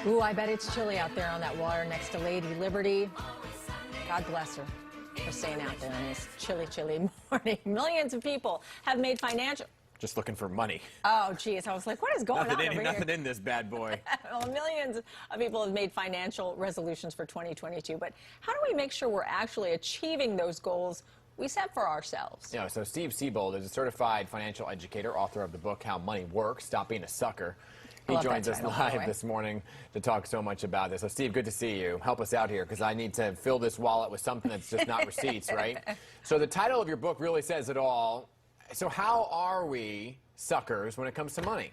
Ooh, I bet it's chilly out there on that water next to Lady Liberty. God bless her for staying out there on this chilly, chilly morning. Millions of people have made financial... Just looking for money. Oh, geez. I was like, what is going on over here? Nothing in this bad boy. Well, millions of people have made financial resolutions for 2022, but how do we make sure we're actually achieving those goals we set for ourselves? You know, so Steve Siebold is a certified financial educator, author of the book, How Money Works, Stop Being a Sucker. He joins us live this morning to talk so much about this. So, Steve, good to see you. Help us out here, because I need to fill this wallet with something that's just not receipts, right? So the title of your book really says it all. So how are we suckers when it comes to money?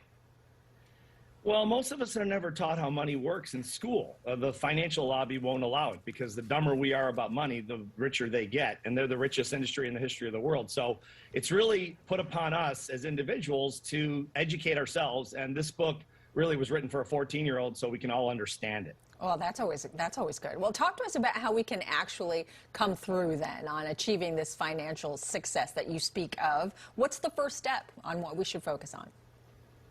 Well, most of us are never taught how money works in school. The financial lobby won't allow it, because the dumber we are about money, the richer they get. And they're the richest industry in the history of the world. So it's really put upon us as individuals to educate ourselves. And this book really was written for a 14-year-old so we can all understand it. Well, that's always good. Well, talk to us about how we can actually come through then on achieving this financial success that you speak of. What's the first step on what we should focus on?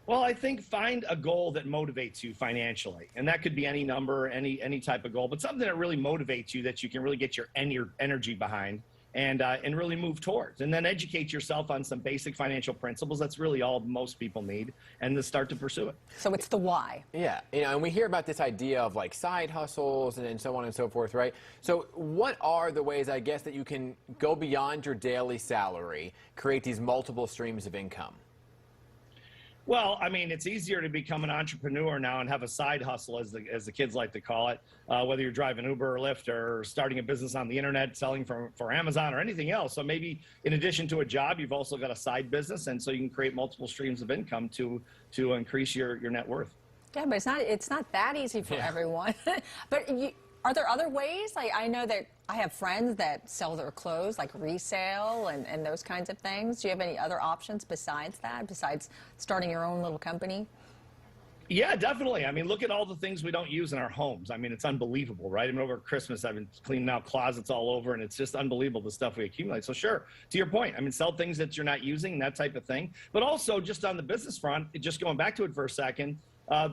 Well, I think find a goal that motivates you financially. And that could be any number, any type of goal, but something that really motivates you, that you can really get your energy behind and really move towards. And then educate yourself on some basic financial principles. That's really all most people need, and then start to pursue it. So it's the why. Yeah, you know, and we hear about this idea of like side hustles and so on and so forth, right? So what are the ways, I guess, that you can go beyond your daily salary, create these multiple streams of income? Well, I mean, it's easier to become an entrepreneur now and have a side hustle, as the kids like to call it, whether you're driving Uber or Lyft or starting a business on the internet, selling for Amazon or anything else. So maybe in addition to a job, you've also got a side business, and so you can create multiple streams of income to increase your net worth. Yeah, but it's not that easy for everyone. But are there other ways? Like, I know that I have friends that sell their clothes, like resale and those kinds of things. Do you have any other options besides that, besides starting your own little company? Yeah, definitely. I mean, look at all the things we don't use in our homes. I mean, it's unbelievable, right? I mean, over Christmas, I've been cleaning out closets all over, and it's just unbelievable the stuff we accumulate. So sure, to your point, I mean, sell things that you're not using, that type of thing. But also, just on the business front, just going back to it for a second,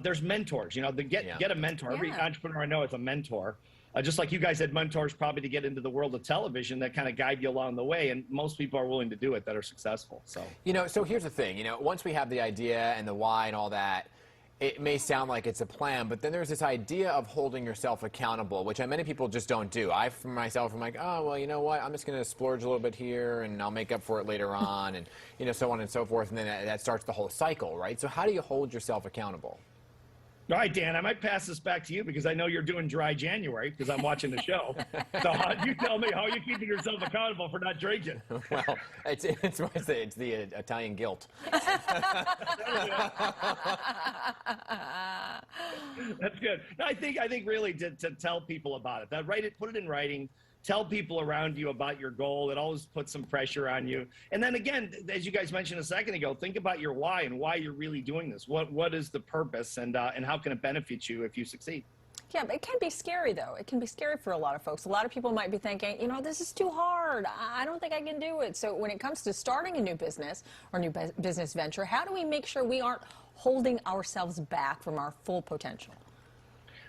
there's mentors. You know, get a mentor. Yeah. Every entrepreneur I know is a mentor. Just like you guys had mentors probably to get into the world of television that kind of guide you along the way, and most people are willing to do it that are successful. So, you know, so here's the thing. You know, once we have the idea and the why and all that, it may sound like it's a plan, but then there's this idea of holding yourself accountable, which many people just don't do. I, for myself, am like, oh, well, you know what? I'm just going to splurge a little bit here, and I'll make up for it later on, and, you know, so on and so forth, and then that starts the whole cycle, right? So how do you hold yourself accountable? all right, Dan, I might pass this back to you because I know you're doing dry January because I'm watching the show. So you tell me, how are you keeping yourself accountable for not drinking? Well, it's what I say, it's the Italian guilt. That's good. No, I think really to tell people about it, put it in writing. Tell people around you about your goal. It always puts some pressure on you. And then again, as you guys mentioned a second ago, think about your why and why you're really doing this. What is the purpose, and how can it benefit you if you succeed? Yeah, but it can be scary, though. It can be scary for a lot of folks. A lot of people might be thinking, you know, this is too hard. I don't think I can do it. So when it comes to starting a new business or new business venture, how do we make sure we aren't holding ourselves back from our full potential?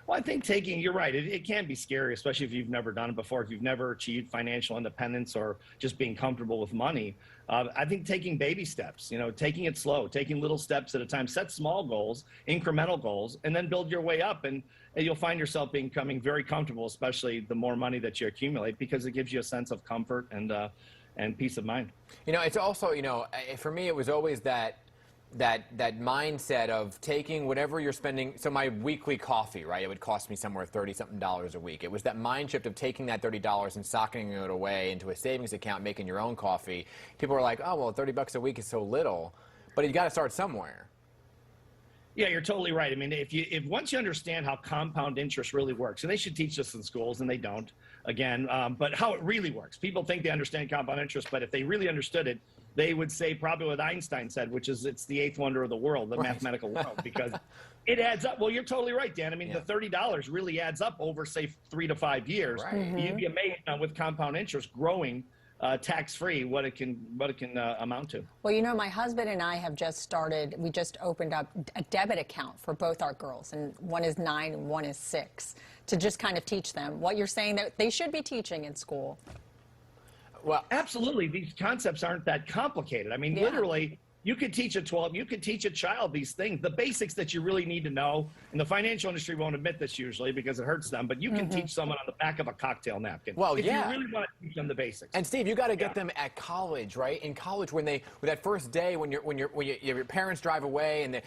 Well, I think you're right. It can be scary, especially if you've never done it before, if you've never achieved financial independence or just being comfortable with money. I think taking baby steps, you know, taking it slow, taking little steps at a time, set small goals, incremental goals, and then build your way up. And you'll find yourself becoming very comfortable, especially the more money that you accumulate, because it gives you a sense of comfort and peace of mind. You know, it's also, you know, for me, it was always that mindset of taking whatever you're spending. So my weekly coffee, right, it would cost me somewhere $30-something a week. It was that mind shift of taking that $30 and socking it away into a savings account, making your own coffee. People were like, oh, well, $30 a week is so little, but you got to start somewhere. Yeah, you're totally right. I mean, if once you understand how compound interest really works, and they should teach this in schools, and they don't, again, but how it really works. People think they understand compound interest, but if they really understood it, they would say probably what Einstein said, which is it's the eighth wonder of the world, the mathematical world, because it adds up. Well, you're totally right, Dan. I mean, the $30 really adds up over, say, 3 to 5 years. Right. You'd be amazed with compound interest growing tax-free what it can amount to. Well, you know, my husband and I have we just opened up a debit account for both our girls, and one is 9 and one is 6, to just kind of teach them what you're saying that they should be teaching in school. Well, absolutely. These concepts aren't that complicated. I mean, literally, you could teach you could teach a child these things, the basics that you really need to know. And the financial industry won't admit this usually because it hurts them, but you can teach someone on the back of a cocktail napkin. Well, if you really want to teach them the basics. And Steve, you got to get them at college, right? In college, with that first day when your parents drive away and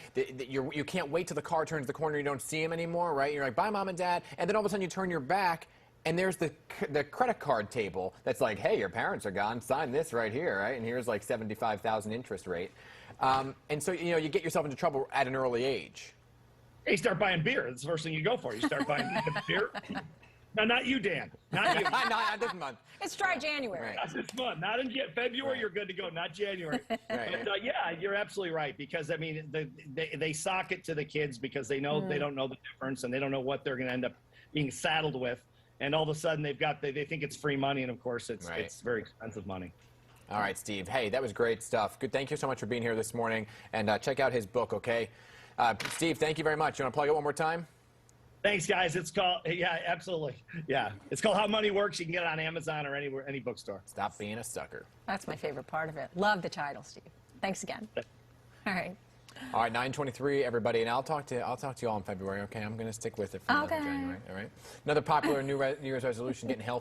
you can't wait till the car turns the corner, you don't see them anymore, right? You're like, bye, mom and dad, and then all of a sudden you turn your back. And there's the credit card table that's like, hey, your parents are gone. Sign this right here, right? And here's like 75,000 interest rate. And so, you know, you get yourself into trouble at an early age. Hey, you start buying beer. That's the first thing you go for. You start buying beer. No, not you, Dan. Not you. Not this month. It's dry January. Not this month. Not in February. You're good to go. Not January. Right. But, yeah, you're absolutely right. Because I mean, they sock it to the kids because they know they don't know the difference and they don't know what they're going to end up being saddled with. And all of a sudden, they think it's free money, and of course, it's very expensive money. All right, Steve. Hey, that was great stuff. Good. Thank you so much for being here this morning, and check out his book. Okay, Steve. Thank you very much. You want to plug it one more time? Thanks, guys. It's called absolutely. Yeah, it's called How Money Works. You can get it on Amazon or any bookstore. Stop being a sucker. That's my favorite part of it. Love the title, Steve. Thanks again. All right. All right, 9:23, everybody, and I'll talk to you all in February. Okay, I'm going to stick with it for another January. All right. Another popular New Year's resolution: getting healthy.